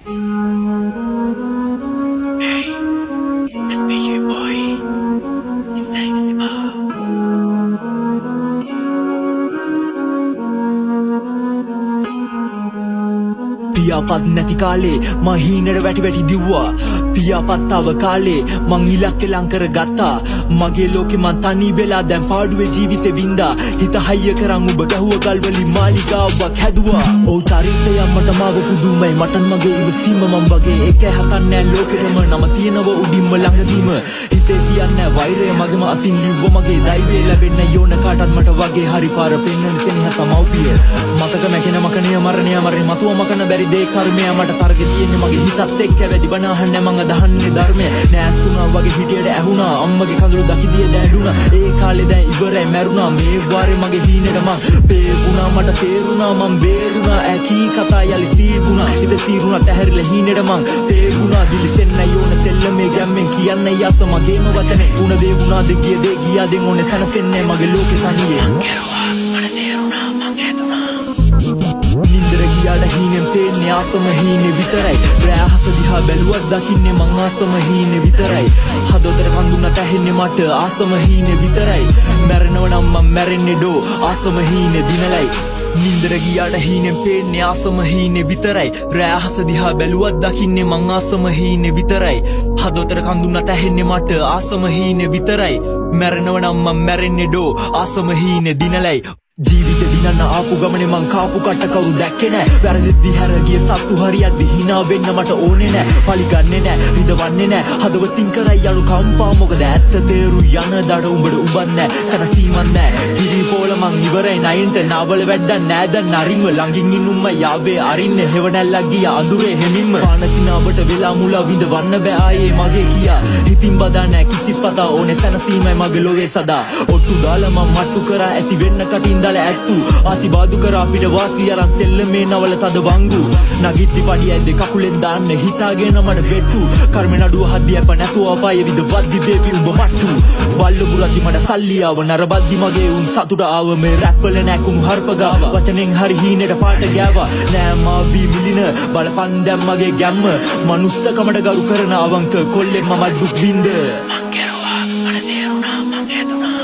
Hey, SPG boy, it's time Siba. පියාපත් නැති කාලේ මං හීනෙට වැටි වැටි දිව්වා පියාපත් තව කාලේ මං ඉලක්කෙ ලං කර ගත්තා මගේ ලෝකෙ මං තනි වෙලා දැන් පාඩුවේ ජීවිතේ වින්දා හිත හයිය කරන් ඔබ ගැහුව ගල්වලින් මාලිගාවක් හැදුවා ඔව් චරිතය මට මාව පුදුමයි මට මගේ ඉවසීම මං වගේ එක හතන්නේ ලෝකෙටම නම තියෙනව උඩින්ම ළඟදීම හිතේ තියන්නේ වෛරය මගේම අතින් ලිව්ව මගේ දෛවය ලැබෙන්න යෝන කාටත් මට වගේ හරි පාර පෙන්වන්න සෙනෙහස මව්පිය මතක මැකෙන මකණිය මරණය මතුව මකන බැරි දේ කර්මය මට තරගෙ තියෙන්නේ මගේ හිතත් එක්ක වැඩි බනහන්නේ මං අදහන්නේ ධර්මය නෑසුණා වගේ හිටියට ඇහුණා අම්මගේ කඳුළු දකිදිය දැඬුණා ඒ කාලේ දැන් ඉවරයි මැරුණා මේ වාරේ මගේ හීනෙට මං පේරුණා මට තේරුණා මං බේරුණා ඇකී කතා යලි සීවුණා හිත සීරුණා තැහැරිලා හීනෙට මං පේරුණා දිලිසෙන්න යෝන සෙල්ලමේ ගැම්මෙන් කියන්නේ යස මගේම වචනේ උණ දේ වුණා දෙ ගිය දේ ගියා දෙන් ඕනේ සනසෙන්නේ මගේ ලෝකේ තනියේ මං කෙරුවා මට තේරුණා මං හැදුණා නින්දර ගියාට හීනෙන් පේන්නේ ආසම හීනේ විතරයි රෑහස දිහා බැලුවත් දකින්නේ මං ආසම හීනේ විතරයි හදවතට කඳුනට ඇහෙන්නේ මට ආසම හීනේ විතරයි මැරෙනව නම් මං මැරෙන්නේ ඩෝ ආසම හීනේ දිනලයි නින්දර ගියාට හීනෙන් පේන්නේ ආසම හීනේ විතරයි රෑහස දිහා බැලුවත් දකින්නේ මං ආසම හීනේ විතරයි හදවතට කඳුනට ඇහෙන්නේ මට ආසම හීනේ විතරයි මැරෙනව නම් මං මැරෙන්නේ ඩෝ ආසම හීනේ දිනලයි ජීවිතේ දිනන්න ආපු ගමනේ මං කාපු කට කවුරු දැක්කේ නෑ වැරදිද්දි හැර ගිය සත්තු හරියද්දි hina වෙන්න මට ඕනේ නෑ පලි ගන්නෙ නෑ රිදවන්නේ නෑ හදවතින් කරයි යලු කම්පා මොකද ඇත්ත තේරු යන දඩ උඹට උඹත් නෑ සනසීමක් නෑ කිරි පොල මං ඉවරයි නයින්ට නාවල වැඩක් නෑ දැන් නරින්ව ළඟින් ඉන්නුම්ම යාවේ අරින්නේ හෙවණැල්ලක් ගිය අඳුරේ හෙමින්ම පානසිනාවට වෙලා මුලා විඳවන්න බෑ ආයේ මගේ කියා හිතින් බදා නෑ කිසිත් පතා ඕනේ සනසීමයි මගේ ලෝවේ සදා ඔට්ටු දාලා මං මට්ටු කරා ඇති වෙන්න කටින් ඇත්තු ආසිබාදු කර අපිට වාසි අරන් සෙල්ලමේ නවල තද වංගු නගිත්ති පඩිය ඇද්ද කකුලෙන් දාන්න හිතාගෙන මට වෙට්ටු කර්ම නඩුව හද්දි අප නැතුව අපාය විද වද්දි බේබි උඹ මට්ටු බල්ල බුරද්දි මට සල්ලි ආව නරබද්දි මගේ උන් සතුට ආව මේ රැප්වල නැකුණු හර්ප ගාව වචනෙන් හරි හීනෙට පාට ගෑවා නෑ මාවි මිලින බලපන් දැන් මගේ ගැම්ම මනුස්සකමට ගරු කරන අවංක කොල්ලෙන් මම දුක් විඳ මං කෙරුවා මට තේරුණා මං හැදුණා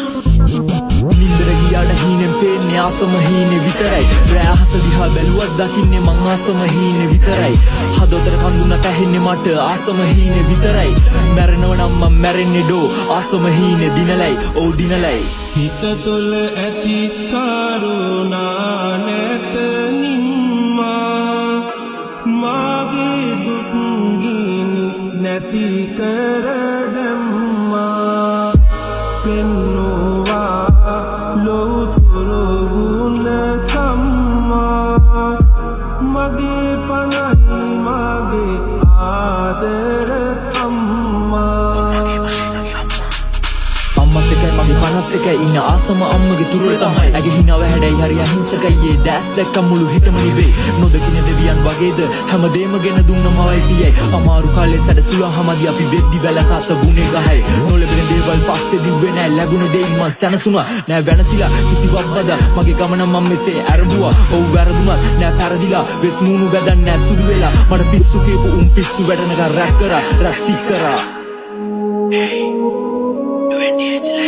නින්දර ගියාට හීනෙන් පේන්නේ ආසම හීනේ විතරයි රෑහස දිහා බැලුවත් දකින්නේ මං ආසම හීනේ විතරයි හදවතට කඳුනට ඇහෙන්නේ මට ආසම හීනේ විතරයි මැරෙනව නම් මං මැරෙන්නේ ඩෝ ආසම හීනේ දිනලයි ඔව් දිනලයි හිත තුළ ඇති කරුණා නැත නිම්මා මාගේ දුක් ගිනි නැති කර දැම්මා පෙන්නුවා ලෝතුරු වුණ සම්මා මගේ පනයි මගේ ආදර අම්මා අම්මත් එකයි මගේ පනත් එකයි ඉන්න ආසම අම්මගේ තුරුල තමයි ඇගේ හිනාව හැඩයි හරි අහිංසකයි දැස් දැක්කම මුළු හිතම නිවේ නොදකින දෙවියන් වගේද හැමදේම ගෙන දුන්න මවයි පියයි අමාරු කාලේ සැඩසුලා හැමදි අපි වෙද්දි වැල තාත්ත ගුණේ ගහයි නොලැබෙන දේවල් පස්සේ දිව්වේ නෑ ලැබුණ දෙයින් මං සැනසුණා නෑ වෙනසිලා කිසිවක් බදා මගේ ගමන මම මෙසේ ඇරඹුවා ඔව් වැරදුනත් නෑ පැරදිලා වෙස් මූණු බැදන් නෑ සුදු වෙලා මට පිස්සු කියපු උන් පිස්සු වැඩනක රැක් කරා රැක් සික් කරා Hey, 20